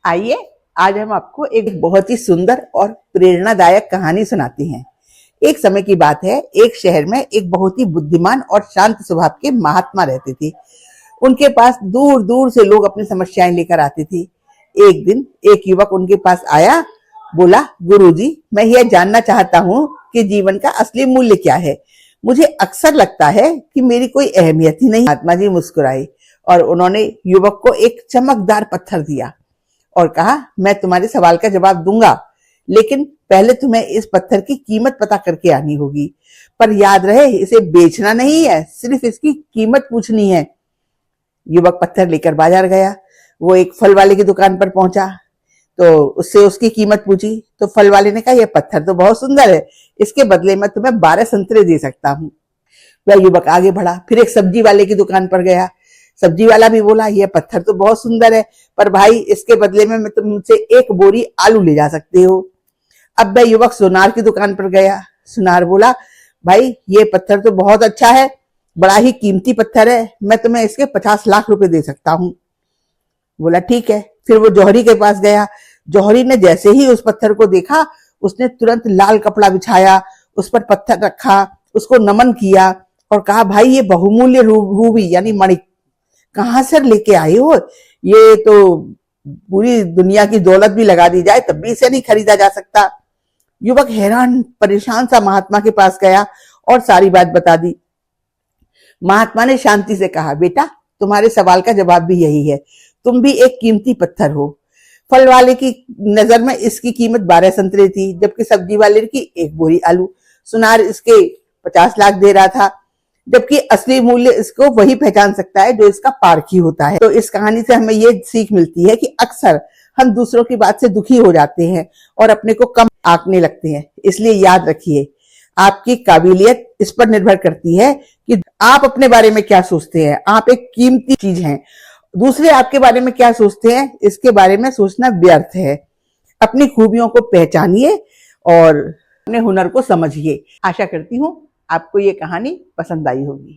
आइए आज हम आपको एक बहुत ही सुंदर और प्रेरणादायक कहानी सुनाते हैं। एक समय की बात है, एक शहर में एक बहुत ही बुद्धिमान और शांत स्वभाव के महात्मा रहते थे। उनके पास दूर दूर से लोग अपनी समस्याएं लेकर आते थे। एक दिन एक युवक उनके पास आया, बोला, गुरुजी, मैं यह जानना चाहता हूँ कि जीवन का असली मूल्य क्या है। मुझे अक्सर लगता है कि मेरी कोई अहमियत ही नहीं। महात्मा जी मुस्कुराए और उन्होंने युवक को एक चमकदार पत्थर दिया और कहा, मैं तुम्हारे सवाल का जवाब दूंगा, लेकिन पहले तुम्हें इस पत्थर की कीमत पता करके आनी होगी। पर याद रहे, इसे बेचना नहीं है, सिर्फ इसकी कीमत पूछनी है। युवक पत्थर लेकर बाजार गया। वो एक फल वाले की दुकान पर पहुंचा तो उससे उसकी कीमत पूछी तो फल वाले ने कहा, यह पत्थर तो बहुत सुंदर है, इसके बदले मैं तुम्हें 12 संतरे दे सकता हूँ। वह युवक आगे बढ़ा, फिर एक सब्जी वाले की दुकान पर गया। सब्जी वाला भी बोला, यह पत्थर तो बहुत सुंदर है, पर भाई इसके बदले में मैं तुमसे एक बोरी आलू ले जा सकते हो। अब वह युवक सुनार की दुकान पर गया। सुनार बोला, भाई ये पत्थर तो बहुत अच्छा है, बड़ा ही कीमती पत्थर है, मैं तुम्हें इसके 50 लाख रुपए दे सकता हूँ। बोला ठीक है। फिर वो जौहरी के पास गया। जौहरी ने जैसे ही उस पत्थर को देखा, उसने तुरंत लाल कपड़ा बिछाया, उस पर पत्थर रखा, उसको नमन किया और कहा, भाई ये बहुमूल्य रूबी यानी मणि कहां से लेके आए हो? ये तो पूरी दुनिया की दौलत भी लगा दी जाए तब भी इसे नहीं खरीदा जा सकता। युवक हैरान परेशान सा महात्मा के पास गया और सारी बात बता दी। महात्मा ने शांति से कहा, बेटा, तुम्हारे सवाल का जवाब भी यही है, तुम भी एक कीमती पत्थर हो। फल वाले की नजर में इसकी कीमत 12 संतरे थी, जबकि सब्जी वाले की एक बोरी आलू। सुनार इसके 50 लाख दे रहा था, जबकि असली मूल्य इसको वही पहचान सकता है जो इसका पारखी होता है। तो इस कहानी से हमें ये सीख मिलती है कि अक्सर हम दूसरों की बात से दुखी हो जाते हैं और अपने को कम आंकने लगते हैं। इसलिए याद रखिए, आपकी काबिलियत इस पर निर्भर करती है कि आप अपने बारे में क्या सोचते हैं। आप एक कीमती चीज हैं। दूसरे आपके बारे में क्या सोचते हैं, इसके बारे में सोचना व्यर्थ है। अपनी खूबियों को पहचानिए और अपने हुनर को समझिए। आशा करती हूँ आपको ये कहानी पसंद आई होगी।